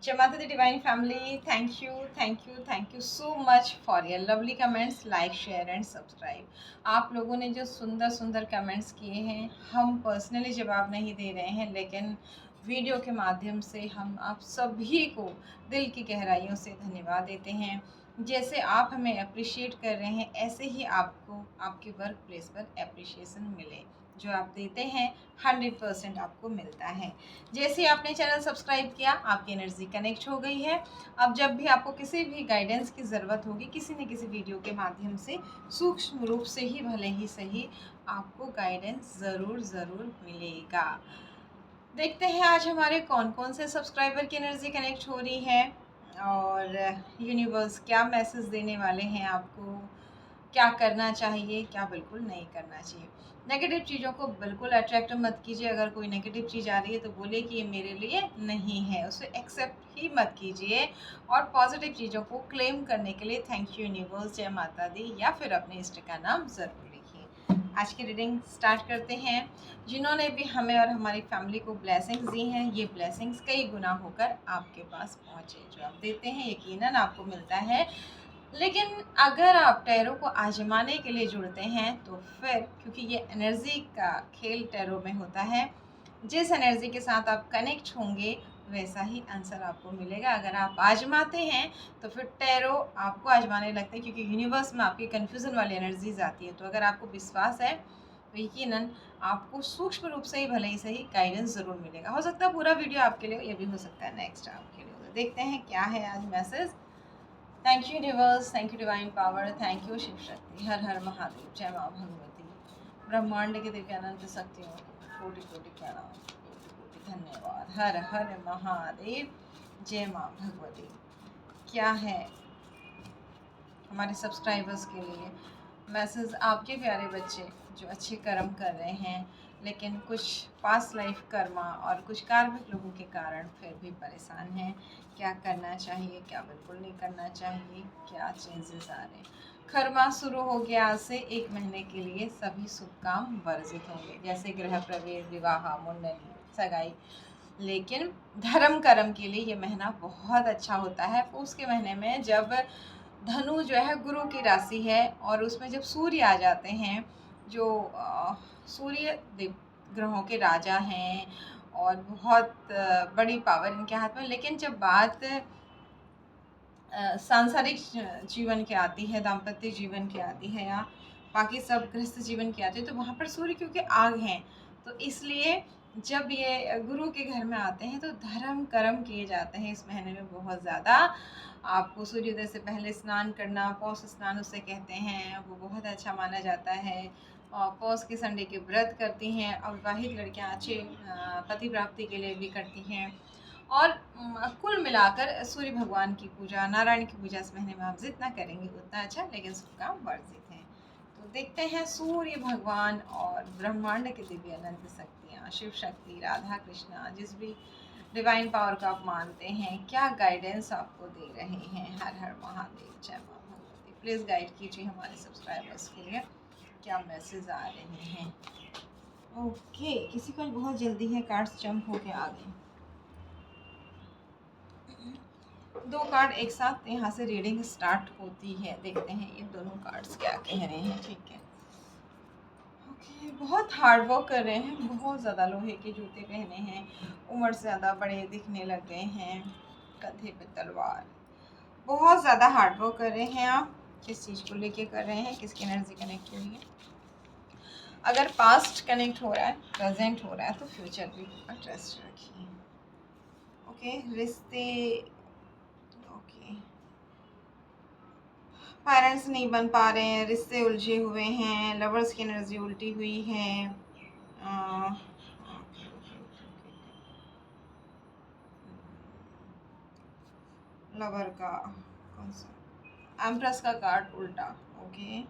जय माता दी divine family, thank you so much for your lovely comments, like share and subscribe. आप लोगों ने जो सुंदर सुंदर कमेंट्स किए हैं, हम पर्सनली जवाब नहीं दे रहे हैं, लेकिन वीडियो के माध्यम से हम आप सभी को दिल की गहराइयों से धन्यवाद देते हैं। जैसे आप हमें अप्रिशिएट कर रहे हैं, ऐसे ही आपको आपके वर्क प्लेस पर अप्रिशिएशन मिले। जो आप देते हैं 100% आपको मिलता है। जैसे ही आपने चैनल सब्सक्राइब किया, आपकी एनर्जी कनेक्ट हो गई है। अब जब भी आपको किसी भी गाइडेंस की ज़रूरत होगी, किसी न किसी वीडियो के माध्यम से सूक्ष्म रूप से ही भले ही सही, आपको गाइडेंस ज़रूर मिलेगा। देखते हैं आज हमारे कौन कौन से सब्सक्राइबर की एनर्जी कनेक्ट हो रही है और यूनिवर्स क्या मैसेज देने वाले हैं आपको, क्या करना चाहिए, क्या बिल्कुल नहीं करना चाहिए। नेगेटिव चीज़ों को बिल्कुल अट्रैक्ट मत कीजिए। अगर कोई नेगेटिव चीज़ आ रही है तो बोलिए कि ये मेरे लिए नहीं है, उसे एक्सेप्ट ही मत कीजिए। और पॉजिटिव चीज़ों को क्लेम करने के लिए थैंक यू यूनिवर्स, जय माता दी या फिर अपने इष्ट का नाम ज़रूर लिखिए। आज की रीडिंग स्टार्ट करते हैं। जिन्होंने भी हमें और हमारी फैमिली को ब्लेसिंग्स दी हैं, ये ब्लेसिंग्स कई गुना होकर आपके पास पहुँचे। जो आप देते हैं यकीनन आपको मिलता है, लेकिन अगर आप टैरो को आजमाने के लिए जुड़ते हैं तो फिर, क्योंकि ये एनर्जी का खेल टैरो में होता है, जिस एनर्जी के साथ आप कनेक्ट होंगे वैसा ही आंसर आपको मिलेगा। अगर आप आजमाते हैं तो फिर टैरो आपको आजमाने लगते हैं, क्योंकि यूनिवर्स में आपकी कन्फ्यूज़न वाली एनर्जीज आती है। तो अगर आपको विश्वास है तो यकीनन आपको सूक्ष्म रूप से ही भले ही सही गाइडेंस ज़रूर मिलेगा। हो सकता है पूरा वीडियो आपके लिए, ये भी हो सकता है नेक्स्ट आपके लिए। तो देखते हैं क्या है आज message. Thank you universe, thank you divine power, thank you Shiv Shakti. हर हर महादेव, जय माँ भगवती। ब्रह्मांड के दिव्य अनंत शक्तियों को कोटि कोटि प्रणाम, कोटि कोटि धन्यवाद। हर हर महादेव, जय माँ भगवती। क्या है हमारे सब्सक्राइबर्स के लिए मैसेज? आपके प्यारे बच्चे जो अच्छे कर्म कर रहे हैं, लेकिन कुछ पास्ट लाइफ कर्मा और कुछ कार्मिक लोगों के कारण फिर भी परेशान हैं। क्या करना चाहिए, क्या बिल्कुल नहीं करना चाहिए, क्या चेंजेस आ रहे हैं? कर्मा शुरू हो गया आज से 1 महीने के लिए। सभी शुभ काम वर्जित होंगे, जैसे गृह प्रवेश, विवाह, मुंडली, सगाई। लेकिन धर्म कर्म के लिए ये महीना बहुत अच्छा होता है। उस के महीने में जब धनु जो है गुरु की राशि है, और उसमें जब सूर्य आ जाते हैं, जो सूर्य देव ग्रहों के राजा हैं और बहुत बड़ी पावर इनके हाथ में। लेकिन जब बात सांसारिक जीवन की आती है, दाम्पत्य जीवन की आती है, या बाकी सब गृहस्थ जीवन की आती है, तो वहाँ पर सूर्य क्योंकि आग हैं, तो इसलिए जब ये गुरु के घर में आते हैं तो धर्म कर्म किए जाते हैं इस महीने में बहुत ज़्यादा। आपको सूर्योदय से पहले स्नान करना, पौष स्नान उसे कहते हैं, वो बहुत अच्छा माना जाता है। और पौष के संडे के व्रत करती हैं। अविवाहित लड़कियाँ अच्छे पति प्राप्ति के लिए भी करती हैं। और कुल मिलाकर सूर्य भगवान की पूजा, नारायण की पूजा इस महीने में आप जितना करेंगे उतना अच्छा, लेकिन शुभ काम वर्जित है। तो देखते हैं सूर्य भगवान और ब्रह्मांड के दिव्य अनंत शक्तियाँ, शिव शक्ति, राधा कृष्णा, जिस भी डिवाइन पावर को आप मानते हैं, क्या गाइडेंस आपको दे रहे हैं। हर हर महादेव, जय माँ भगवती। प्लीज़ गाइड कीजिए हमारे सब्सक्राइबर्स के लिए, क्या मैसेज आ रहे हैं। ओके, किसी को बहुत जल्दी है, कार्ड्स जंप होके आ गए। 2 कार्ड एक साथ यहाँ से रीडिंग स्टार्ट होती है। देखते हैं ये दोनों कार्ड्स क्या कह रहे हैं। ठीक है, ओके। बहुत हार्ड वर्क कर रहे हैं, बहुत ज़्यादा लोहे के जूते पहने हैं, उम्र से ज़्यादा बड़े दिखने लग गए हैं, कंधे पे तलवार। बहुत ज़्यादा हार्ड वर्क कर रहे हैं आप। किस चीज़ को लेके कर रहे हैं, किसकी एनर्जी कनेक्ट हो रही है? अगर पास्ट कनेक्ट हो रहा है, प्रेजेंट हो रहा है, तो फ्यूचर भी ट्रस्ट रखिए। ओके, रिश्ते, ओके, पेरेंट्स नहीं बन पा रहे हैं, रिश्ते उलझे हुए हैं, लवर्स की एनर्जी उल्टी हुई है। लवर का कौन सा, एम्प्रेस का कार्ड उल्टा। ओके,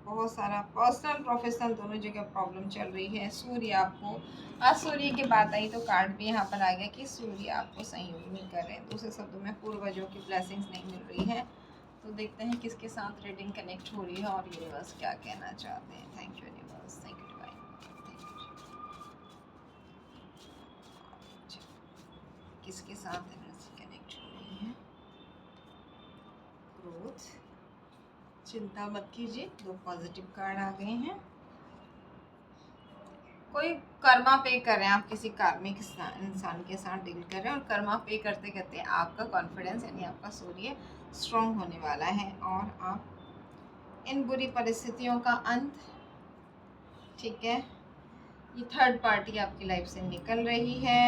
बहुत सारा पर्सनल प्रोफेशनल दोनों जगह प्रॉब्लम चल रही है। सूर्य आपको, आज सूर्य की बात आई तो कार्ड भी यहाँ पर आ गया कि सूर्य आपको सहयोग नहीं कर रहे हैं। दूसरे शब्दों में पूर्वजों की ब्लेसिंग्स नहीं मिल रही है। तो देखते हैं किसके साथ रीडिंग कनेक्ट हो रही है और यूनिवर्स क्या कहना चाहते हैं। Thank you universe, thank you divine. किसके साथ एनर्जी कनेक्ट हो रही है। ग्रोथ, चिंता मत कीजिए, 2 पॉजिटिव कार्ड आ गए हैं। कोई कर्मा पे कर रहे हैं, आप किसी कार्मिक इंसान के साथ डील कर रहे हैं और कर्मा पे करते करते आपका कॉन्फिडेंस यानी आपका सूर्य स्ट्रॉन्ग होने वाला है और आप इन बुरी परिस्थितियों का अंत, ठीक है, ये थर्ड पार्टी आपकी लाइफ से निकल रही है।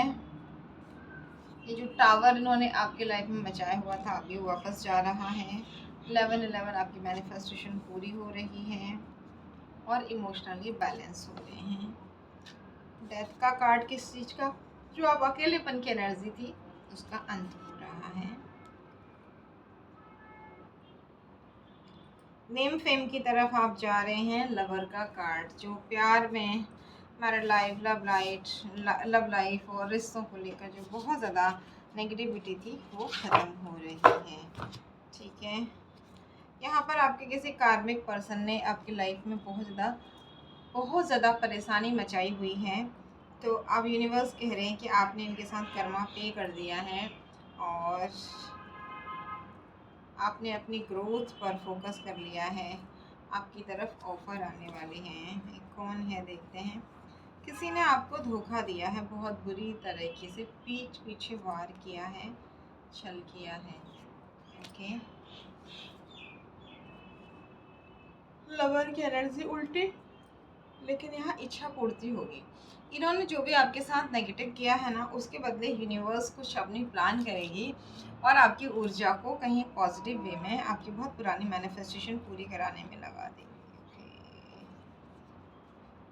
ये जो टावर इन्होंने आपके लाइफ में बचाया हुआ था अभी वापस जा रहा है। 11-11 आपकी मैनिफेस्टेशन पूरी हो रही है और इमोशनली बैलेंस हो रहे हैं। डेथ का कार्ड किस चीज़ का, जो आप अकेलेपन की एनर्जी थी उसका अंत हो रहा है। नेम फेम की तरफ आप जा रहे हैं। लवर का कार्ड, जो प्यार में, मैरिड लाइफ, लव लाइफ और रिश्तों को लेकर जो बहुत ज़्यादा नेगेटिविटी थी वो ख़त्म हो रही है, ठीक है। यहाँ पर आपके किसी कार्मिक पर्सन ने आपकी लाइफ में बहुत ज़्यादा परेशानी मचाई हुई है, तो अब यूनिवर्स कह रहे हैं कि आपने इनके साथ कर्मा पे कर दिया है और आपने अपनी ग्रोथ पर फोकस कर लिया है। आपकी तरफ ऑफर आने वाले हैं। कौन है देखते हैं। किसी ने आपको धोखा दिया है, बहुत बुरी तरीके से पीठ पीछे वार किया है, छल किया है, ओके। लवर की एनर्जी उल्टी, लेकिन यहाँ इच्छा पूर्ति होगी। इन्होंने जो भी आपके साथ नेगेटिव किया है ना, उसके बदले यूनिवर्स कुछ अपनी प्लान करेगी और आपकी ऊर्जा को कहीं पॉजिटिव वे में आपकी बहुत पुरानी मैनिफेस्टेशन पूरी कराने में लगा देगी।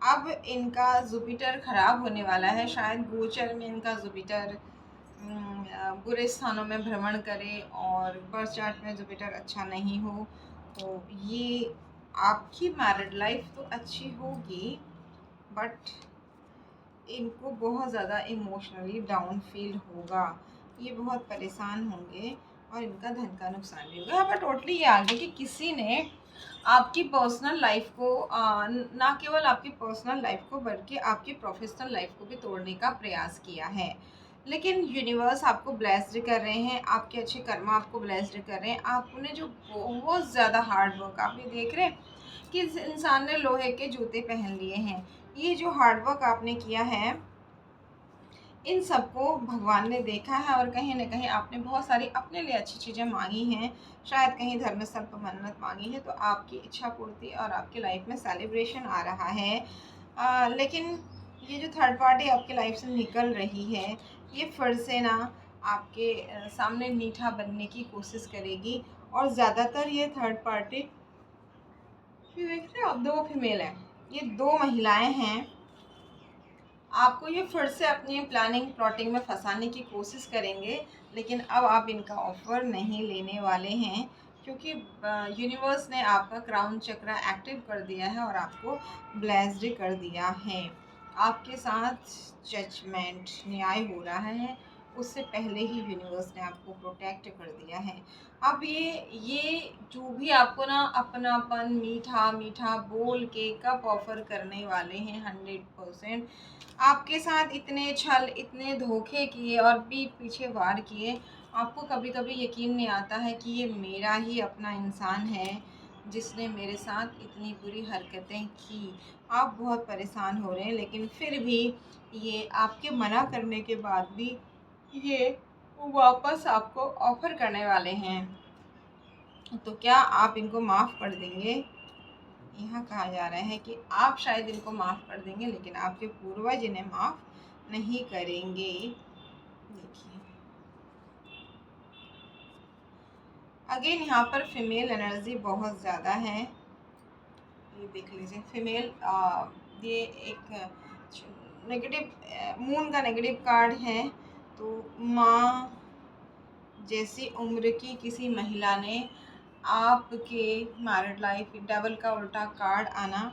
अब इनका जुपिटर खराब होने वाला है, शायद गोचर में इनका जुपिटर बुरे स्थानों में भ्रमण करे और बर्थ चार्ट में जुपिटर अच्छा नहीं हो, तो ये आपकी मैरिड लाइफ तो अच्छी होगी बट इनको बहुत ज़्यादा इमोशनली डाउन फील होगा। ये बहुत परेशान होंगे और इनका धन का नुकसान भी होगा। यहाँ पर टोटली ये आ गया कि किसी ने आपकी पर्सनल लाइफ को ना केवल आपकी पर्सनल लाइफ को बल्कि आपकी प्रोफेशनल लाइफ को भी तोड़ने का प्रयास किया है, लेकिन यूनिवर्स आपको ब्लेस्ड कर रहे हैं, आपके अच्छे कर्मा आपको ब्लेस्ड कर रहे हैं। आपने जो बहुत ज़्यादा हार्ड वर्क, आप ये देख रहे हैं कि इस इंसान ने लोहे के जूते पहन लिए हैं। ये जो हार्ड वर्क आपने किया है, इन सबको भगवान ने देखा है और कहीं ना कहीं आपने बहुत सारी अपने लिए अच्छी चीज़ें मांगी हैं, शायद कहीं धर्मस्थल पर मन्नत मांगी है, तो आपकी इच्छा पूर्ति और आपकी लाइफ में सेलिब्रेशन आ रहा है। लेकिन ये जो थर्ड पार्टी आपकी लाइफ से निकल रही है, ये फिर से ना आपके सामने मीठा बनने की कोशिश करेगी और ज़्यादातर ये थर्ड पार्टी, ये देख रहे हो आप, 2 फीमेल हैं, ये 2 महिलाएं हैं। आपको ये फिर से अपनी प्लानिंग प्लॉटिंग में फंसाने की कोशिश करेंगे, लेकिन अब आप इनका ऑफर नहीं लेने वाले हैं क्योंकि यूनिवर्स ने आपका क्राउन चक्र एक्टिव कर दिया है और आपको ब्लेस्ड कर दिया है। आपके साथ जजमेंट, न्याय हो रहा है, उससे पहले ही यूनिवर्स ने आपको प्रोटेक्ट कर दिया है। अब ये जो भी आपको ना अपनापन मीठा मीठा बोल के कब ऑफर करने वाले हैं 100%। आपके साथ इतने छल, इतने धोखे किए और पीठ पीछे वार किए, आपको कभी कभी यकीन नहीं आता है कि ये मेरा ही अपना इंसान है जिसने मेरे साथ इतनी बुरी हरकतें की। आप बहुत परेशान हो रहे हैं, लेकिन फिर भी ये आपके मना करने के बाद भी ये वापस आपको ऑफर करने वाले हैं। तो क्या आप इनको माफ़ कर देंगे? यहाँ कहा जा रहा है कि आप शायद इनको माफ़ कर देंगे, लेकिन आपके पूर्वज इन्हें माफ़ नहीं करेंगे। देखिए अगेन यहाँ पर फीमेल एनर्जी बहुत ज़्यादा है, ये देख लीजिए। फीमेल ये एक नेगेटिव मून का नेगेटिव कार्ड है, तो माँ जैसी उम्र की किसी महिला ने आपके मैरिड लाइफ, डबल का उल्टा कार्ड आना,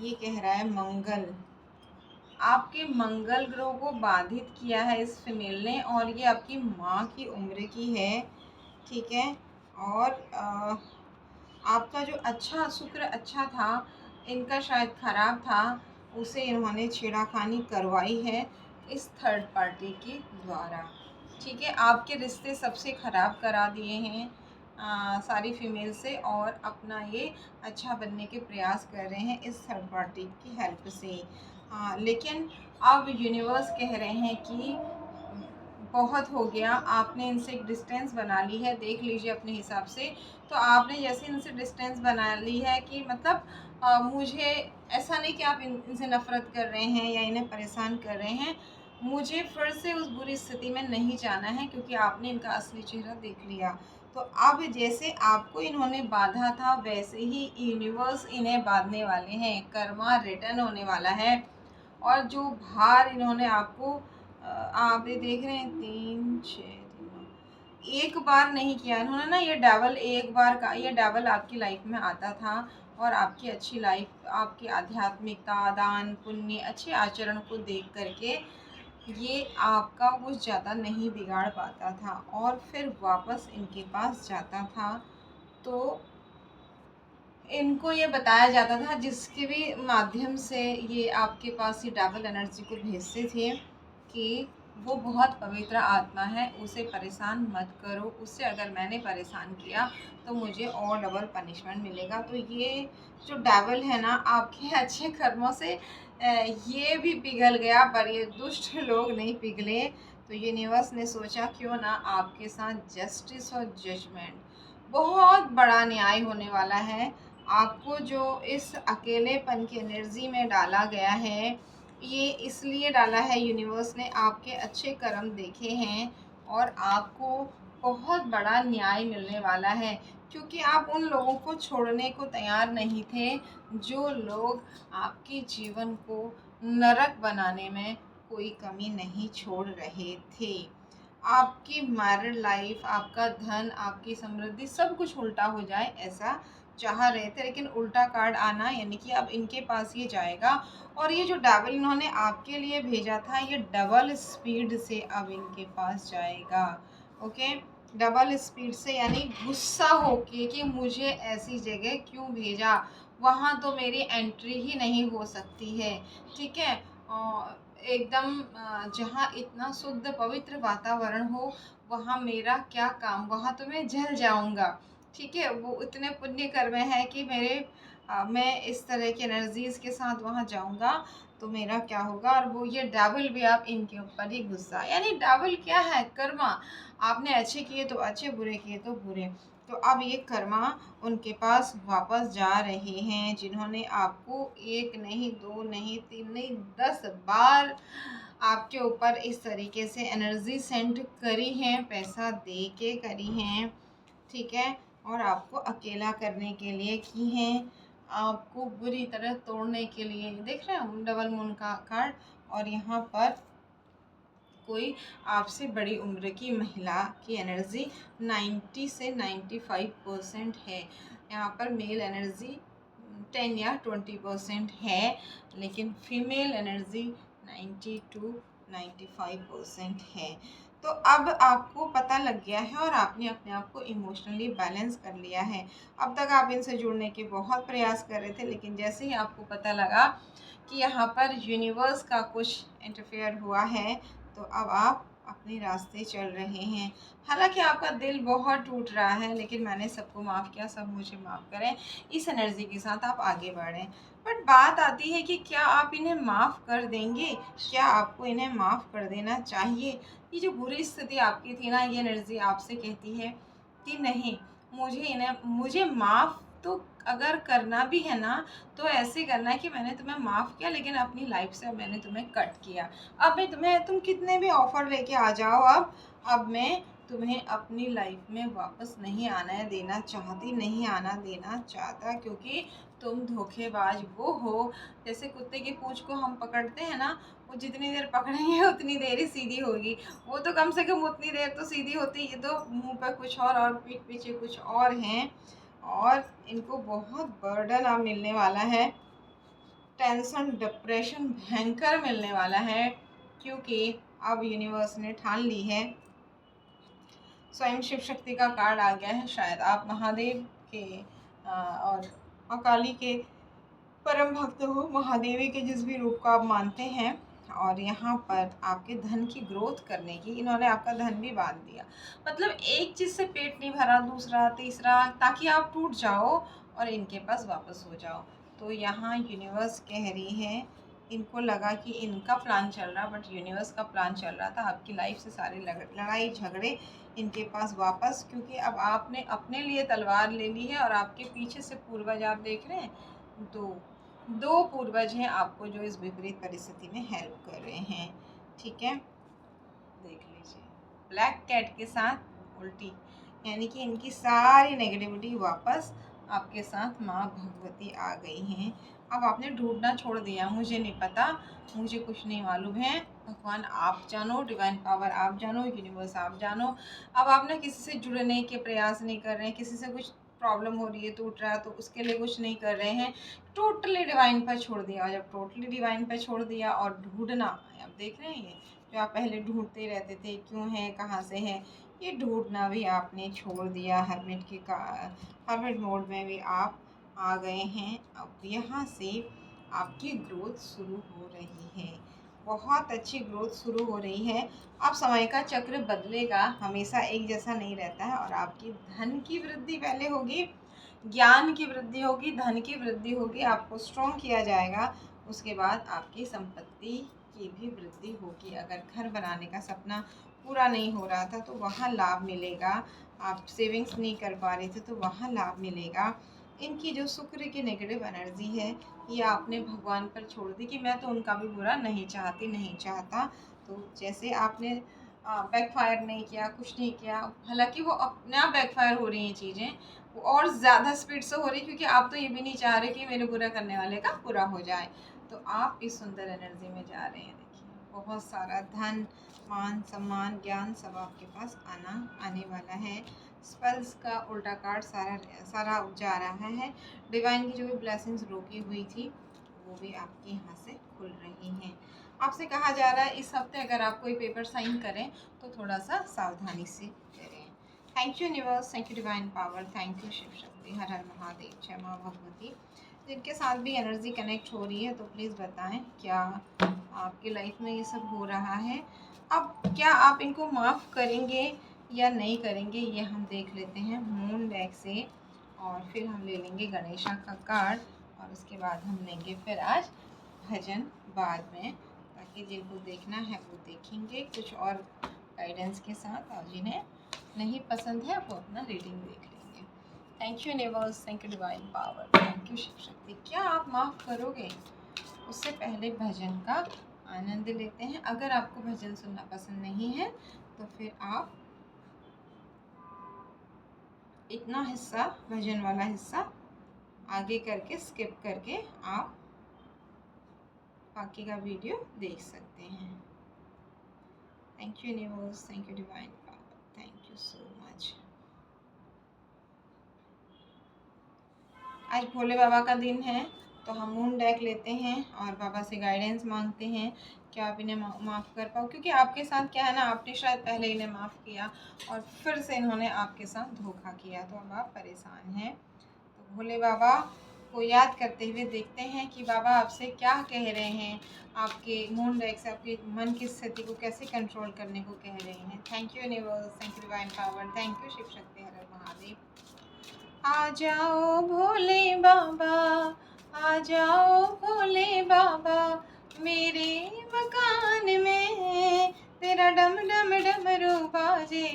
ये कह रहा है मंगल, आपके मंगल ग्रह को बाधित किया है इस फीमेल ने और ये आपकी माँ की उम्र की है, ठीक है। और आपका जो अच्छा शुक्र अच्छा था, इनका शायद खराब था, उसे इन्होंने छेड़खानी करवाई है इस थर्ड पार्टी के द्वारा। ठीक है, आपके रिश्ते सबसे ख़राब करा दिए हैं सारी फीमेल से, और अपना ये अच्छा बनने के प्रयास कर रहे हैं इस थर्ड पार्टी की हेल्प से। लेकिन अब यूनिवर्स कह रहे हैं कि बहुत हो गया, आपने इनसे एक डिस्टेंस बना ली है, देख लीजिए अपने हिसाब से। तो आपने जैसे इनसे डिस्टेंस बना ली है कि मतलब मुझे ऐसा नहीं कि आप इनसे नफ़रत कर रहे हैं या इन्हें परेशान कर रहे हैं, मुझे फिर से उस बुरी स्थिति में नहीं जाना है, क्योंकि आपने इनका असली चेहरा देख लिया। तो अब जैसे आपको इन्होंने बांधा था, वैसे ही यूनिवर्स इन्हें बांधने वाले हैं, कर्मा रिटर्न होने वाला है। और जो भार इन्होंने आपको आप ये देख रहे हैं 3 6 एक बार नहीं किया इन्होंने ना, ये डबल एक बार का, ये डबल आपकी लाइफ में आता था। और आपकी अच्छी लाइफ, आपकी आध्यात्मिकता, दान पुण्य, अच्छे आचरण को देख करके ये आपका कुछ ज़्यादा नहीं बिगाड़ पाता था और फिर वापस इनके पास जाता था। तो इनको ये बताया जाता था, जिसके भी माध्यम से ये आपके पास ये डबल एनर्जी को भेजते थे, कि वो बहुत पवित्र आत्मा है, उसे परेशान मत करो, उससे अगर मैंने परेशान किया तो मुझे और डबल पनिशमेंट मिलेगा। तो ये जो डबल है ना, आपके अच्छे कर्मों से ये भी पिघल गया, पर ये दुष्ट लोग नहीं पिघले। तो यूनिवर्स ने सोचा क्यों ना आपके साथ जस्टिस और जजमेंट, बहुत बड़ा न्याय होने वाला है। आपको जो इस अकेलेपन की एनर्जी में डाला गया है, ये इसलिए डाला है, यूनिवर्स ने आपके अच्छे कर्म देखे हैं और आपको बहुत बड़ा न्याय मिलने वाला है, क्योंकि आप उन लोगों को छोड़ने को तैयार नहीं थे, जो लोग आपके जीवन को नरक बनाने में कोई कमी नहीं छोड़ रहे थे। आपकी मैरिड लाइफ, आपका धन, आपकी समृद्धि सब कुछ उल्टा हो जाए ऐसा चाह रहे थे, लेकिन उल्टा कार्ड आना यानी कि अब इनके पास ये जाएगा। और ये जो डबल इन्होंने आपके लिए भेजा था, ये डबल स्पीड से अब इनके पास जाएगा। ओके, डबल स्पीड से, यानी गुस्सा होके कि मुझे ऐसी जगह क्यों भेजा, वहाँ तो मेरी एंट्री ही नहीं हो सकती है। ठीक है, एकदम जहाँ इतना शुद्ध पवित्र वातावरण हो, वहाँ मेरा क्या काम, वहाँ तो मैं जल जाऊँगा। ठीक है, वो इतने पुण्य कर्म है कि मैं इस तरह की एनर्जीज के साथ वहाँ जाऊँगा तो मेरा क्या होगा। और वो ये डबल भी आप इनके ऊपर ही गुस्सा, यानी डबल क्या है, कर्मा। आपने अच्छे किए तो अच्छे, बुरे किए तो बुरे। तो अब ये कर्मा उनके पास वापस जा रहे हैं, जिन्होंने आपको एक नहीं, दो नहीं, तीन नहीं, 10 बार आपके ऊपर इस तरीके से एनर्जी सेंड करी है, पैसा दे के करी हैं। ठीक है, और आपको अकेला करने के लिए की हैं, आपको बुरी तरह तोड़ने के लिए। देख रहे हैं डबल मून का कार्ड, और यहाँ पर कोई आपसे बड़ी उम्र की महिला की एनर्जी 90 से 95% है। यहाँ पर मेल एनर्जी 10 या 20% है, लेकिन फीमेल एनर्जी 90 टू 95% है। तो अब आपको पता लग गया है और आपने अपने आप को इमोशनली बैलेंस कर लिया है। अब तक आप इनसे जुड़ने के बहुत प्रयास कर रहे थे, लेकिन जैसे ही आपको पता लगा कि यहाँ पर यूनिवर्स का कुछ इंटरफेयर हुआ है, तो अब आप अपने रास्ते चल रहे हैं। हालांकि आपका दिल बहुत टूट रहा है, लेकिन मैंने सबको माफ़ किया, सब मुझे माफ़ करें। इस एनर्जी के साथ आप आगे बढ़ें। बट बात आती है कि क्या आप इन्हें माफ़ कर देंगे, क्या आपको इन्हें माफ़ कर देना चाहिए। ये जो बुरी स्थिति आपकी थी ना, ये एनर्जी आपसे कहती है कि नहीं, मुझे माफ़ तो अगर करना भी है ना, तो ऐसे करना है कि मैंने तुम्हें माफ़ किया, लेकिन अपनी लाइफ से अब मैंने तुम्हें कट किया। अब तुम कितने भी ऑफ़र लेके आ जाओ, अब मैं तुम्हें अपनी लाइफ में वापस नहीं आना देना चाहती, नहीं आना देना चाहता, क्योंकि तुम धोखेबाज वो हो। जैसे कुत्ते की पूँछ को हम पकड़ते हैं ना, वो जितनी देर पकड़ेंगे उतनी देर ही सीधी होगी, वो तो कम से कम उतनी देर तो सीधी होती है। ये तो मुँह पर कुछ और पीठ पीछे कुछ और हैं, और इनको बहुत बर्डन अब मिलने वाला है, टेंशन डिप्रेशन भयंकर मिलने वाला है, क्योंकि अब यूनिवर्स ने ठान ली है। स्वयं शिव शक्ति का कार्ड आ गया है। शायद आप महादेव के और अकाली के परम भक्त हो, महादेवी के जिस भी रूप को आप मानते हैं, और यहाँ पर आपके धन की ग्रोथ करने की इन्होंने आपका धन भी बांध दिया। मतलब एक चीज़ से पेट नहीं भरा, दूसरा तीसरा, ताकि आप टूट जाओ और इनके पास वापस हो जाओ। तो यहाँ यूनिवर्स कह रही है, इनको लगा कि इनका प्लान चल रहा, बट यूनिवर्स का प्लान चल रहा था आपकी लाइफ से सारे लड़ाई झगड़े इनके पास वापस, क्योंकि अब आपने अपने लिए तलवार ले ली है और आपके पीछे से पूर्वज आप देख रहे हैं, दो पूर्वज हैं आपको जो इस विपरीत परिस्थिति में हेल्प कर रहे हैं। ठीक है, देख लीजिए ब्लैक कैट के साथ उल्टी, यानी कि इनकी सारी नेगेटिविटी वापस आपके साथ माँ भगवती आ गई हैं। अब आपने ढूंढना छोड़ दिया, मुझे नहीं पता, मुझे कुछ नहीं मालूम है, भगवान आप जानो, डिवाइन पावर आप जानो, यूनिवर्स आप जानो। अब आप ना किसी से जुड़ने के प्रयास नहीं कर रहे हैं, किसी से कुछ प्रॉब्लम हो रही है, टूट रहा है, तो उसके लिए कुछ नहीं कर रहे हैं, टोटली डिवाइन पर छोड़ दिया। और जब टोटली डिवाइन पर छोड़ दिया और ढूंढना, आप देख रहे हैं ये जो आप पहले ढूंढते रहते थे, क्यों है, कहाँ से है, ये ढूंढना भी आपने छोड़ दिया। हर्मिट मोड में भी आप आ गए हैं। अब यहाँ से आपकी ग्रोथ शुरू हो रही है, बहुत अच्छी ग्रोथ शुरू हो रही है। अब समय का चक्र बदलेगा, हमेशा एक जैसा नहीं रहता है, और आपकी धन की वृद्धि पहले होगी, ज्ञान की वृद्धि होगी, धन की वृद्धि होगी, आपको स्ट्रॉन्ग किया जाएगा। उसके बाद आपकी संपत्ति की भी वृद्धि होगी। अगर घर बनाने का सपना पूरा नहीं हो रहा था तो वहाँ लाभ मिलेगा, आप सेविंग्स नहीं कर पा रहे थे तो वहाँ लाभ मिलेगा। इनकी जो शुक्र की नेगेटिव एनर्जी है, ये आपने भगवान पर छोड़ दी कि मैं तो उनका भी बुरा नहीं चाहता। तो जैसे आपने बैकफायर नहीं किया, कुछ नहीं किया, हालांकि वो अपने आप बैकफायर हो रही हैं चीज़ें, वो और ज़्यादा स्पीड से हो रही, क्योंकि आप तो ये भी नहीं चाह रहे कि मेरे बुरा करने वाले का बुरा हो जाए। तो आप इस सुंदर एनर्जी में जा रहे हैं। देखिए बहुत सारा धन, मान सम्मान, ज्ञान सब आपके पास आने वाला है। स्पेल्स का उल्टा कार्ड सारा जा रहा है। डिवाइन की जो भी ब्लेसिंग्स रोकी हुई थी वो भी आपके यहाँ से खुल रही हैं। आपसे कहा जा रहा है इस हफ्ते अगर आप कोई पेपर साइन करें तो थोड़ा सा सावधानी से करें। Thank you universe, thank you divine power, thank you Shiv Shakti, हर हर महादेव, जय माँ भगवती। जिनके साथ भी एनर्जी कनेक्ट हो रही है तो प्लीज़ बताएं क्या आपकी लाइफ में ये सब हो रहा है। अब क्या आप इनको माफ़ करेंगे या नहीं करेंगे, ये हम देख लेते हैं मून डेक से, और फिर हम ले लेंगे गणेशा का कार्ड, और उसके बाद हम लेंगे फिर आज भजन बाद में, ताकि जिनको देखना है वो देखेंगे कुछ और गाइडेंस के साथ, और जिन्हें नहीं पसंद है वो अपना रीडिंग देख लेंगे। Thank you universe, thank you divine power, thank you Shiv Shakti. क्या आप माफ़ करोगे? उससे पहले भजन का आनंद लेते हैं। अगर आपको भजन सुनना पसंद नहीं है तो फिर आप इतना हिस्सा, भजन वाला हिस्सा आगे करके स्किप करके आप बाकी का वीडियो देख सकते हैं। Thank you universe, thank you divine power, thank you so much. आज भोले बाबा का दिन है तो हम मून डेक लेते हैं और बाबा से गाइडेंस मांगते हैं कि आप इन्हें माफ़ कर पाओ, क्योंकि आपके साथ क्या है ना, आपने शायद पहले इन्हें माफ़ किया और फिर से इन्होंने आपके साथ धोखा किया, तो अब आप परेशान हैं। तो भोले बाबा को याद करते हुए देखते हैं कि बाबा आपसे क्या कह रहे हैं, आपके मून डेक से आपके मन की स्थिति को कैसे कंट्रोल करने को कह रहे हैं। Thank you universe, thank you divine power, thank you Shiv Shakti, हर हर महादेव। आ जाओ भोले बाबा, आ जाओ भोले बाबा, मेरे मकान में तेरा डम डम डमरू बाजे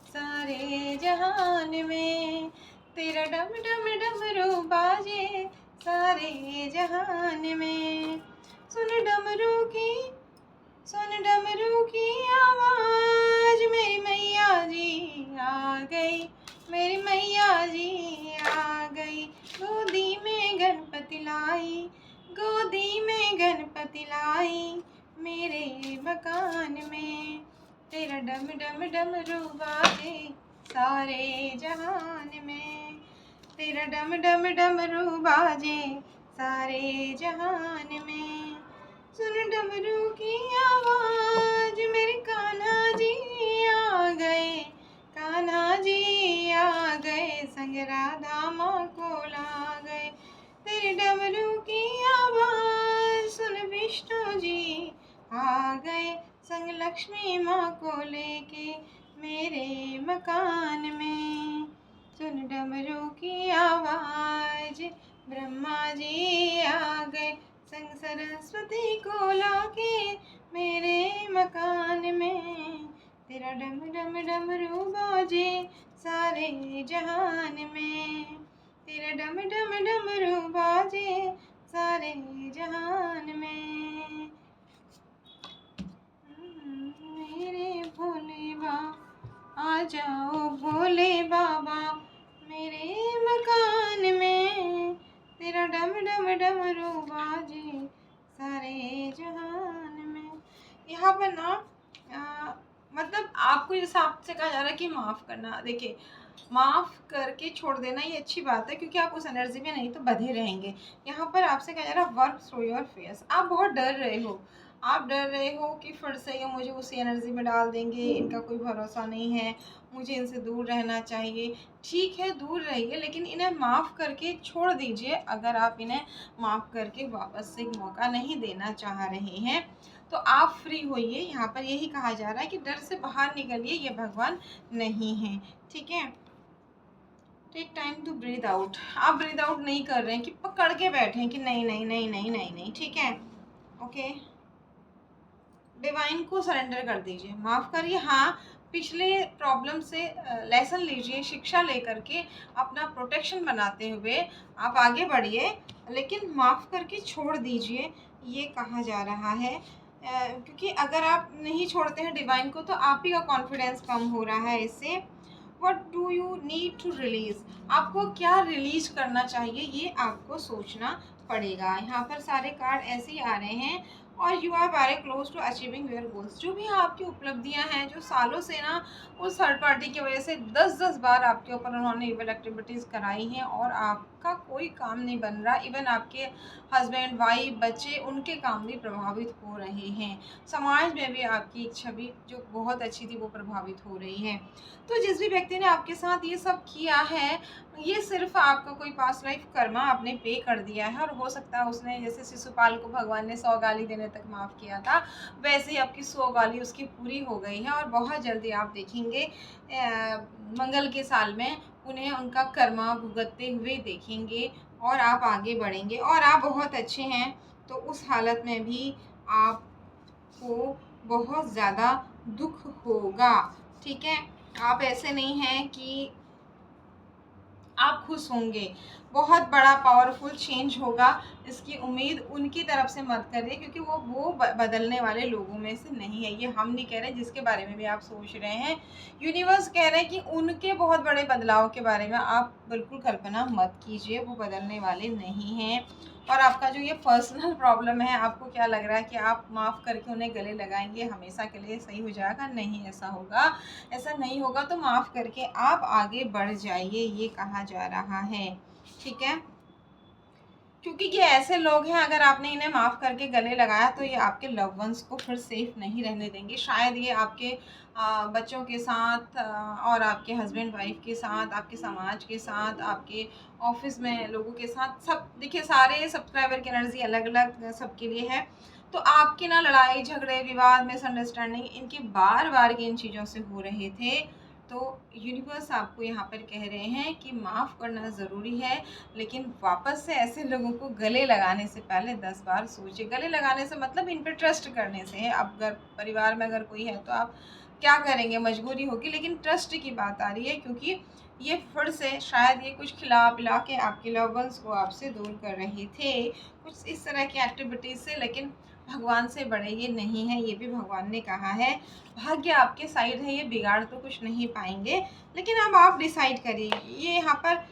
सारे जहान में, तेरा डम डम डमरू बाजे सारे जहान में। सुन डमरू की आवाज, मेरी मैया जी आ गई, मेरी मैया जी आ गई। गोदी में गणपति लाई, गोदी में गणपति लाई, मेरे मकान में तेरा डम डम डमरू बाजे सारे जहान में, तेरा डम डम डमरू बाजे सारे जहान में। सुन डमरू की आवाज, मेरे कान्हा जी आ गए, कान्हा जी आ गए, संग राधा माँ को ला गए। तेरे डमरू की आवाज सुन विष्णु जी आ गए संग लक्ष्मी माँ को लेके मेरे मकान में। सुन डमरू की आवाज, ब्रह्मा जी आ गए संग सरस्वती को लाके मेरे मकान में। तेरा डम डम डमरू बाजे सारे जहान में, तेरा डम डम डमरू बाजे सारे जहान में। मेरे भोले बाबा आ जाओ भोले बाबा मेरे मकान में, तेरा डम डम डमरू बाजे सारे जहान में। यहाँ पर ना मतलब आपको जैसा आपसे कहा जा रहा है कि माफ़ करना, देखिए माफ़ करके छोड़ देना ये अच्छी बात है क्योंकि आप उस एनर्जी में नहीं तो बंधे रहेंगे। यहाँ पर आपसे कहा जा रहा है वर्क थ्रू योर फेस। आप बहुत डर रहे हो, आप डर रहे हो कि फिर से ये मुझे उसी एनर्जी में डाल देंगे, इनका कोई भरोसा नहीं है, मुझे इनसे दूर रहना चाहिए। ठीक है, दूर रहिए, लेकिन इन्हें माफ़ करके छोड़ दीजिए। अगर आप इन्हें माफ़ करके वापस से एक मौका नहीं देना चाह रहे हैं तो आप फ्री होइए। यहाँ पर यही कहा जा रहा है कि डर से बाहर निकलिए, ये भगवान नहीं है। ठीक है, take time to breathe out. आप ब्रीद आउट नहीं कर रहे हैं कि पकड़ के बैठे हैं कि नहीं नहीं नहीं नहीं नहीं नहीं, ठीक है, ओके। डिवाइन को सरेंडर कर दीजिए, माफ़ करिए। हाँ, पिछले प्रॉब्लम से लेसन लीजिए, शिक्षा लेकर के अपना प्रोटेक्शन बनाते हुए आप आगे बढ़िए, लेकिन माफ़ करके छोड़ दीजिए, ये कहा जा रहा है। क्योंकि अगर आप नहीं छोड़ते हैं डिवाइन को तो आप ही का कॉन्फिडेंस कम हो रहा है इससे। What do you need to release, आपको क्या रिलीज करना चाहिए ये आपको सोचना पड़ेगा। यहाँ पर सारे कार्ड ऐसे ही आ रहे हैं और you are very close to achieving your goals. जो भी आपकी उपलब्धियां हैं, जो सालों से ना उस थर्ड पार्टी की वजह से 10-10 बार आपके ऊपर उन्होंने इविल एक्टिविटीज़ कराई हैं और आपका कोई काम नहीं बन रहा। इवन आपके हस्बैंड, वाइफ, बच्चे, उनके काम भी प्रभावित हो रहे हैं। समाज में भी आपकी एक छवि जो बहुत अच्छी थी वो प्रभावित हो रही है। तो जिस भी व्यक्ति ने आपके साथ ये सब किया है, ये सिर्फ आपका कोई पास्ट लाइफ कर्मा आपने पे कर दिया है। और हो सकता है उसने, जैसे शिशुपाल को भगवान ने 100 गाली देने तक माफ़ किया था, वैसे ही आपकी 100 गाली उसकी पूरी हो गई है और बहुत जल्दी आप देखेंगे मंगल के साल में उन्हें उनका कर्मा भुगतते हुए देखेंगे और आप आगे बढ़ेंगे और आप बहुत अच्छे हैं। तो उस हालत में भी आपको बहुत ज़्यादा दुख होगा, ठीक है। आप ऐसे नहीं हैं कि आप खुश होंगे, बहुत बड़ा पावरफुल चेंज होगा। इसकी उम्मीद उनकी तरफ से मत करिए क्योंकि वो बदलने वाले लोगों में से नहीं है। ये हम नहीं कह रहे जिसके बारे में भी आप सोच रहे हैं, यूनिवर्स कह रहे हैं कि उनके बहुत बड़े बदलाव के बारे में आप बिल्कुल कल्पना मत कीजिए, वो बदलने वाले नहीं हैं। और आपका जो ये पर्सनल प्रॉब्लम है, आपको क्या लग रहा है कि आप माफ़ करके उन्हें गले लगाएंगे हमेशा के लिए सही हो जाएगा? नहीं, ऐसा होगा, ऐसा नहीं होगा। तो माफ़ करके आप आगे बढ़ जाइए, ये कहा जा रहा है, ठीक है। क्योंकि ये ऐसे लोग हैं, अगर आपने इन्हें माफ़ करके गले लगाया तो ये आपके लव वंस को फिर सेफ नहीं रहने देंगे। शायद ये आपके बच्चों के साथ और आपके हस्बैंड वाइफ के साथ, आपके समाज के साथ, आपके ऑफिस में लोगों के साथ, सब देखिए सारे सब्सक्राइबर की एनर्जी अलग अलग सबके लिए है। तो आपके ना लड़ाई झगड़े विवाद मिसअंडरस्टैंडिंग इनके बार बार इन चीज़ों से हो रहे थे। तो यूनिवर्स आपको यहाँ पर कह रहे हैं कि माफ़ करना ज़रूरी है, लेकिन वापस से ऐसे लोगों को गले लगाने से पहले 10 बार सोचिए। गले लगाने से मतलब इन पे ट्रस्ट करने से है। अब अगर परिवार में अगर कोई है तो आप क्या करेंगे, मजबूरी होगी, लेकिन ट्रस्ट की बात आ रही है क्योंकि ये फिर से शायद ये कुछ खिला पिला के आपके लव वंस को आपसे दूर कर रहे थे, कुछ इस तरह की एक्टिविटीज़ से। लेकिन भगवान से बड़े ये नहीं है, ये भी भगवान ने कहा है। भाग्य आपके साइड है, ये बिगाड़ तो कुछ नहीं पाएंगे, लेकिन अब आप डिसाइड करिए। ये यहाँ per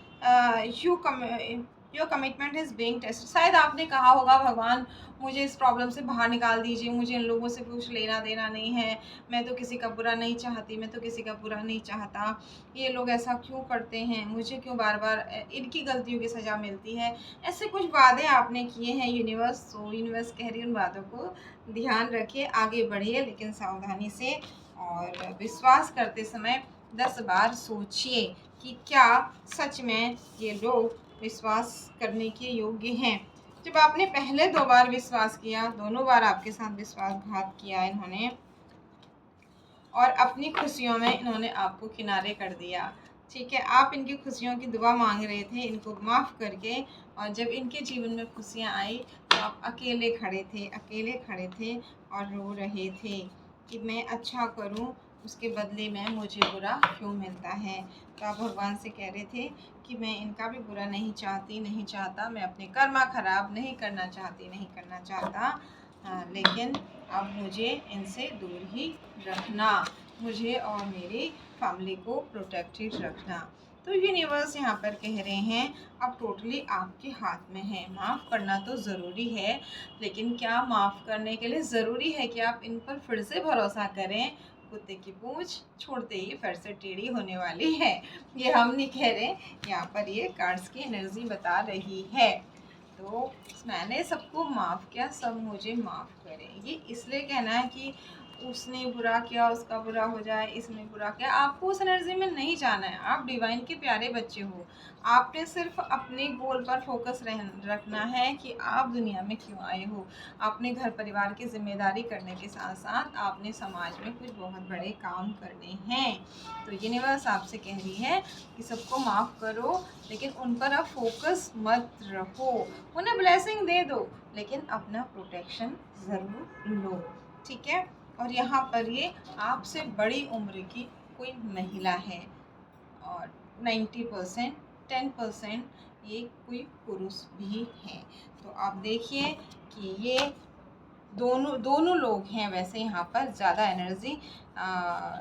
your commitment is being tested. शायद आपने कहा होगा भगवान मुझे इस प्रॉब्लम से बाहर निकाल दीजिए, मुझे इन लोगों से कुछ लेना देना नहीं है, मैं तो किसी का बुरा नहीं चाहती, मैं तो किसी का बुरा नहीं चाहता, ये लोग ऐसा क्यों करते हैं, मुझे क्यों बार बार इनकी गलतियों की सज़ा मिलती है। ऐसे कुछ वादे आपने किए हैं यूनिवर्स, तो यूनिवर्स कह रही है उन वादों को ध्यान रखिए, आगे बढ़िए, लेकिन सावधानी से। और विश्वास करते समय 10 बार सोचिए कि क्या सच में ये लोग विश्वास करने के योग्य हैं। जब आपने पहले 2 बार विश्वास किया, दोनों बार आपके साथ विश्वासघात किया इन्होंने, और अपनी खुशियों में इन्होंने आपको किनारे कर दिया। ठीक है, आप इनकी खुशियों की दुआ मांग रहे थे इनको माफ़ करके, और जब इनके जीवन में खुशियाँ आई तो आप अकेले खड़े थे और रो रहे थे कि मैं अच्छा करूं, उसके बदले में मुझे बुरा क्यों मिलता है। तो आप भगवान से कह रहे थे कि मैं इनका भी बुरा नहीं चाहता, मैं अपने कर्मा खराब नहीं करना चाहता, लेकिन अब मुझे इनसे दूर ही रखना, मुझे और मेरी फैमिली को प्रोटेक्टेड रखना। तो यूनिवर्स यहाँ पर कह रहे हैं अब टोटली आपके हाथ में है। माफ़ करना तो ज़रूरी है, लेकिन क्या माफ़ करने के लिए ज़रूरी है कि आप इन पर फिर से भरोसा करें? कुत्ते की पूंछ छोड़ते ही फिर से टेढ़ी होने वाली है, ये हम नहीं कह रहे, यहाँ पर ये कार्ड्स की एनर्जी बता रही है। तो मैंने सबको माफ़ किया, सब मुझे माफ़ करें, ये इसलिए कहना है कि उसने बुरा किया उसका बुरा हो जाए, इसने बुरा किया। आपको उस एनर्जी में नहीं जाना है, आप डिवाइन के प्यारे बच्चे हो। आपने सिर्फ अपने गोल पर फोकस रखना है कि आप दुनिया में क्यों आए हो। आपने घर परिवार की जिम्मेदारी करने के साथ साथ आपने समाज में कुछ बहुत बड़े काम करने हैं। तो यूनिवर्स आपसे कह रही है कि सबको माफ़ करो, लेकिन उन पर अब फोकस मत रखो। उन्हें ब्लेसिंग दे दो, लेकिन अपना प्रोटेक्शन ज़रूर लो। ठीक है, और यहाँ पर ये आपसे बड़ी उम्र की कोई महिला है, और 90% 10% ये कोई पुरुष भी है। तो आप देखिए कि ये दोनों दोनों लोग हैं। वैसे यहाँ पर ज़्यादा एनर्जी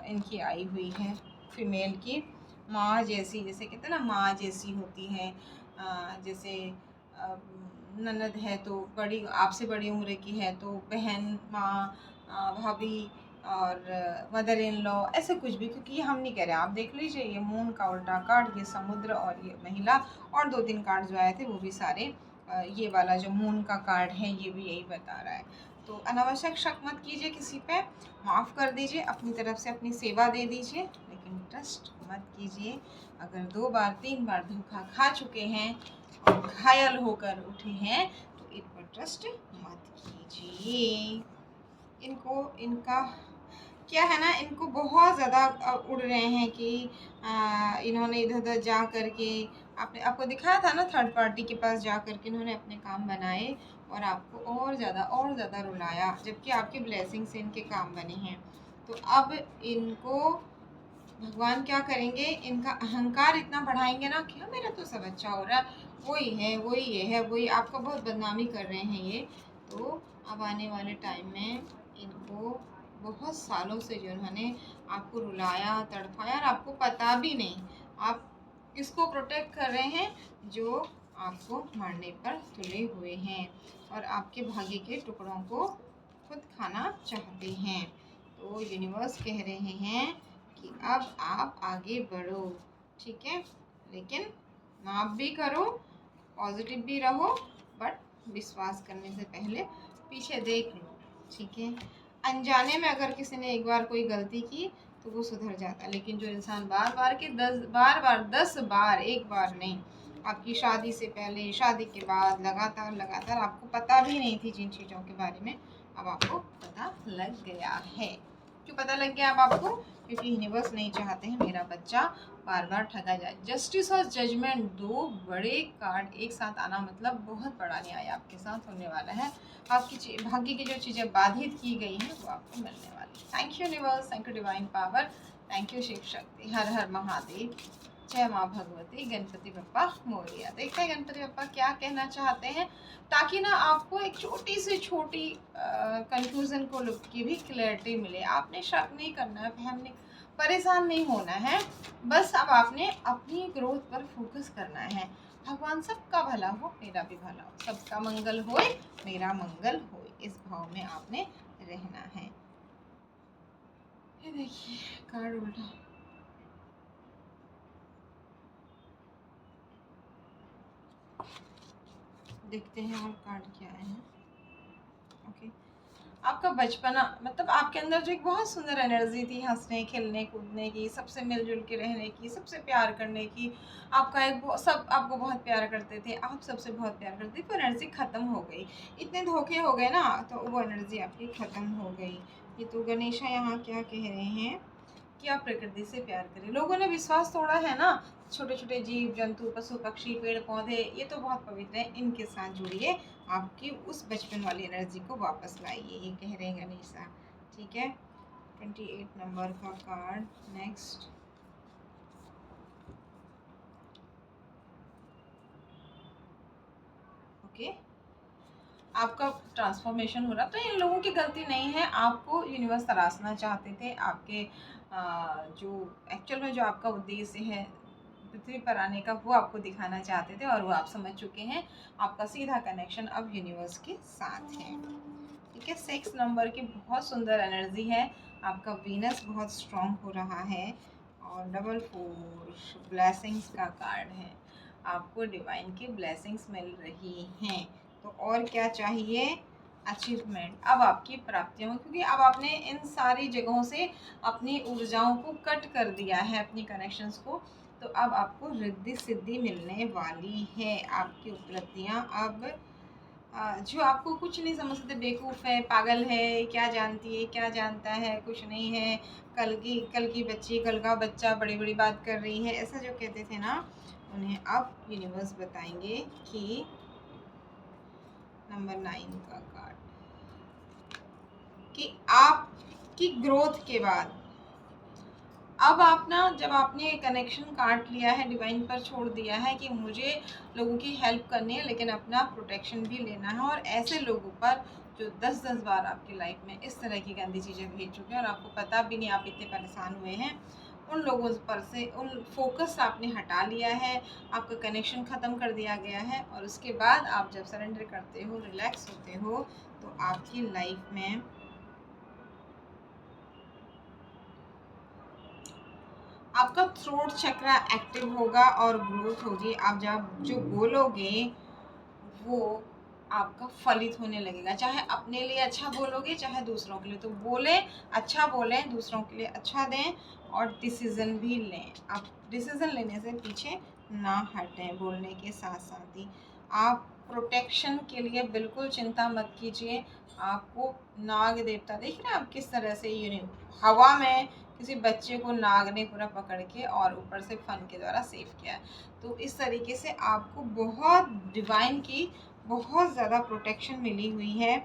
इनकी आई हुई है फीमेल की। माँ जैसी, जैसे कहते हैं ना माँ जैसी होती है, जैसे अ, ननद है तो बड़ी, आपसे बड़ी उम्र की है तो बहन, माँ, भाभी और मदर इन लॉ, ऐसे कुछ भी, क्योंकि ये हम नहीं कह रहे। आप देख लीजिए, ये मून का उल्टा कार्ड, ये समुद्र और ये महिला, और 2-3 कार्ड जो आए थे वो भी सारे ये वाला जो मून का कार्ड है ये भी यही बता रहा है। तो अनावश्यक शक मत कीजिए किसी पे, माफ़ कर दीजिए, अपनी तरफ से अपनी सेवा दे दीजिए, लेकिन ट्रस्ट मत कीजिए। अगर 2 बार 3 बार धोखा खा चुके हैं और घायल होकर उठे हैं तो इन पर ट्रस्ट मत कीजिए। इनका क्या है ना, इनको बहुत ज़्यादा उड़ रहे हैं कि इन्होंने इधर उधर जा कर के, आपको दिखाया था ना, थर्ड पार्टी के पास जा कर के इन्होंने अपने काम बनाए और आपको और ज़्यादा रुलाया, जबकि आपकी ब्लेसिंग से इनके काम बने हैं। तो अब इनको भगवान क्या करेंगे, इनका अहंकार इतना बढ़ाएंगे ना कि मेरा तो सब अच्छा हो रहा है, वही है, वही ये है, वही, आपका बहुत बदनामी कर रहे हैं ये। तो अब आने वाले टाइम में इनको बहुत सालों से जो इन्होंने आपको रुलाया तड़पाया, और आपको पता भी नहीं, आप किसको प्रोटेक्ट कर रहे हैं, जो आपको मारने पर तुले हुए हैं और आपके भाग्य के टुकड़ों को खुद खाना चाहते हैं। तो यूनिवर्स कह रहे हैं कि अब आप आगे बढ़ो, ठीक है, लेकिन माफ़ भी करो, पॉजिटिव भी रहो, बट विश्वास करने से पहले पीछे देख लो। ठीक है, अनजाने में अगर किसी ने एक बार कोई गलती की तो वो सुधर जाता, लेकिन जो इंसान बार बार 10 बार, एक बार नहीं, आपकी शादी से पहले, शादी के बाद, लगातार आपको पता भी नहीं थी जिन चीज़ों के बारे में, अब आपको पता लग गया है। क्यों पता लग गया अब आपको? क्योंकि यूनिवर्स नहीं चाहते हैं मेरा बच्चा बार बार ठगा जाए। जस्टिस और जजमेंट, 2 बड़े कार्ड एक साथ आना मतलब बहुत बड़ा न्याय आपके साथ होने वाला है। आपकी भाग्य की जो चीज़ें बाधित की गई हैं वो आपको मिलने वाली है। Thank you universe, thank you divine power, thank you Shiv Shakti, हर हर महादेव, जय माँ भगवती, गणपति बप्पा मोरिया। देखते हैं गणपति बप्पा क्या कहना चाहते हैं, ताकि ना आपको एक छोटी से छोटी कंफ्यूजन को की भी क्लैरिटी मिले। आपने शक नहीं करना है, वहम नहीं, परेशान नहीं होना है, बस अब आपने अपनी ग्रोथ पर फोकस करना है। भगवान सबका भला हो, मेरा भी भला हो, सबका मंगल होए, मेरा मंगल होए, इस भाव में आपने रहना है। ये देखिए कार्ड उल्टा, देखते हैं और कार्ड क्या है। ओके, आपका बचपना, मतलब आपके अंदर जो एक बहुत सुंदर एनर्जी थी, हंसने खेलने कूदने की, सबसे मिलजुल के रहने की, सबसे प्यार करने की, आपका एक सब आपको बहुत प्यार करते थे, आप सबसे बहुत प्यार करते थे, वो एनर्जी ख़त्म हो गई। इतने धोखे हो गए ना, तो वो एनर्जी आपकी ख़त्म हो गई। ये तो गणेशा यहाँ क्या कह रहे हैं कि आप प्रकृति से प्यार करें। लोगों ने विश्वास तोड़ा है ना, छोटे छोटे जीव जंतु पशु पक्षी पेड़ पौधे, ये तो बहुत पवित्र है, इनके साथ जुड़िए, आपकी उस बचपन वाली एनर्जी को वापस लाइए, ये कह रहे हैं गणेशा। ठीक है, 28 नंबर का कार्ड नेक्स्ट। ओके, आपका ट्रांसफॉर्मेशन हो रहा, तो इन लोगों की गलती नहीं है, आपको यूनिवर्स तराशना चाहते थे। आपके जो एक्चुअल में जो आपका उद्देश्य है पृथ्वी पर आने का, वो आपको दिखाना चाहते थे और वो आप समझ चुके हैं। आपका सीधा कनेक्शन अब यूनिवर्स के साथ है। ठीक है, 6 नंबर की बहुत सुंदर एनर्जी है, आपका वीनस बहुत स्ट्रॉन्ग हो रहा है। और डबल 4 ब्लेसिंग्स का कार्ड है, आपको डिवाइन की ब्लेसिंग्स मिल रही हैं। तो और क्या चाहिए, अचीवमेंट, अब आपकी प्राप्तियाँ, क्योंकि अब आपने इन सारी जगहों से अपनी ऊर्जाओं को कट कर दिया है, अपनी कनेक्शंस को, तो अब आपको रिद्धि सिद्धि मिलने वाली है। आपकी उपलब्धियाँ अब जो आपको कुछ नहीं समझते, बेवकूफ़ है, पागल है, क्या जानती है, क्या जानता है, कुछ नहीं है, कल की बच्ची, कल का बच्चा बड़ी बड़ी बात कर रही है, ऐसा जो कहते थे ना, उन्हें अब यूनिवर्स बताएंगे कि नंबर 9 का कार्ड, कि आपकी ग्रोथ के बाद अब आप ना, जब आपने कनेक्शन काट लिया है, डिवाइन पर छोड़ दिया है कि मुझे लोगों की हेल्प करनी है लेकिन अपना प्रोटेक्शन भी लेना है, और ऐसे लोगों पर जो 10-10 बार आपकी लाइफ में इस तरह की गंदी चीज़ें भेज चुके हैं और आपको पता भी नहीं, आप इतने परेशान हुए हैं, उन लोगों पर से उन फोकस आपने हटा लिया है, आपका कनेक्शन ख़त्म कर दिया गया है, और उसके बाद आप जब सरेंडर करते हो, रिलैक्स होते हो, तो आपकी लाइफ में आपका थ्रोट चक्र एक्टिव होगा और ग्रोथ होगी। आप जब जो बोलोगे वो आपका फलित होने लगेगा, चाहे अपने लिए अच्छा बोलोगे चाहे दूसरों के लिए, तो बोले अच्छा बोलें, दूसरों के लिए अच्छा दें, और डिसीज़न भी लें। आप डिसीज़न लेने से पीछे ना हटें, बोलने के साथ साथ ही आप प्रोटेक्शन के लिए बिल्कुल चिंता मत कीजिए। आपको नाग देवता, देख रहे हैं आप किस तरह से हवा में किसी बच्चे को नाग ने पूरा पकड़ के और ऊपर से फन के द्वारा सेव किया। तो इस तरीके से आपको बहुत डिवाइन की बहुत ज़्यादा प्रोटेक्शन मिली हुई है।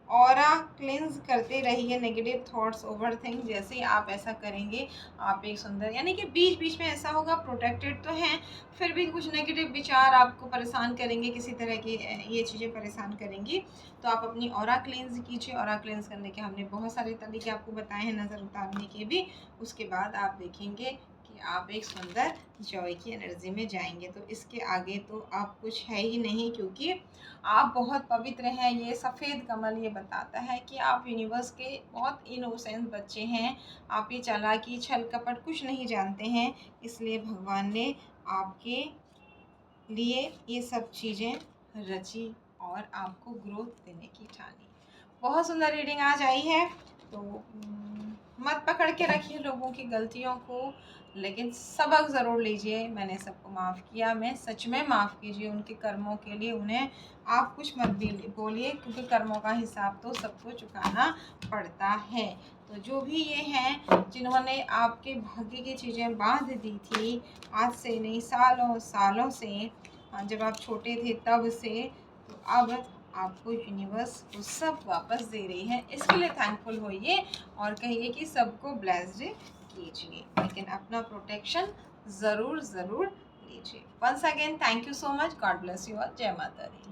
ऑरा क्लेंज करते रहिए नेगेटिव थॉट्स, ओवर थिंक, जैसे ही आप ऐसा करेंगे आप एक सुंदर, यानी कि बीच बीच में ऐसा होगा, प्रोटेक्टेड तो हैं फिर भी कुछ नेगेटिव विचार आपको परेशान करेंगे, किसी तरह की ये चीज़ें परेशान करेंगी, तो आप अपनी ऑरा क्लेंज कीजिए। ऑरा क्लेंज करने के हमने बहुत सारे तरीके आपको बताए हैं, नज़र उतारने के भी, उसके बाद आप देखेंगे कि आप एक सुंदर जॉय की एनर्जी में जाएंगे। तो इसके आगे तो आप कुछ है ही नहीं, क्योंकि आप बहुत पवित्र हैं। ये सफ़ेद कमल ये बताता है कि आप यूनिवर्स के बहुत इनोसेंट बच्चे हैं, आप ये चालाकी छल कपट कुछ नहीं जानते हैं, इसलिए भगवान ने आपके लिए ये सब चीज़ें रची और आपको ग्रोथ देने की ठानी। बहुत सुंदर रीडिंग आज आई है, तो मत पकड़ के रखिए लोगों की गलतियों को, लेकिन सबक ज़रूर लीजिए। मैंने सबको माफ़ किया, मैं सच में माफ़ कीजिए उनके कर्मों के लिए, उन्हें आप कुछ मत भी बोलिए, क्योंकि कर्मों का हिसाब तो सबको चुकाना पड़ता है। तो जो भी ये हैं जिन्होंने आपके भाग्य की चीज़ें बांध दी थी, आज से नहीं सालों सालों से, जब आप छोटे थे तब से, तो अब आपको यूनिवर्स वो सब वापस दे रही है, इसके लिए थैंकफुल होइए और कहिए कि सबको ब्लेस्ड कीजिए, लेकिन अपना प्रोटेक्शन ज़रूर ज़रूर लीजिए। Once again thank you so much, God bless you all, जय माता दी।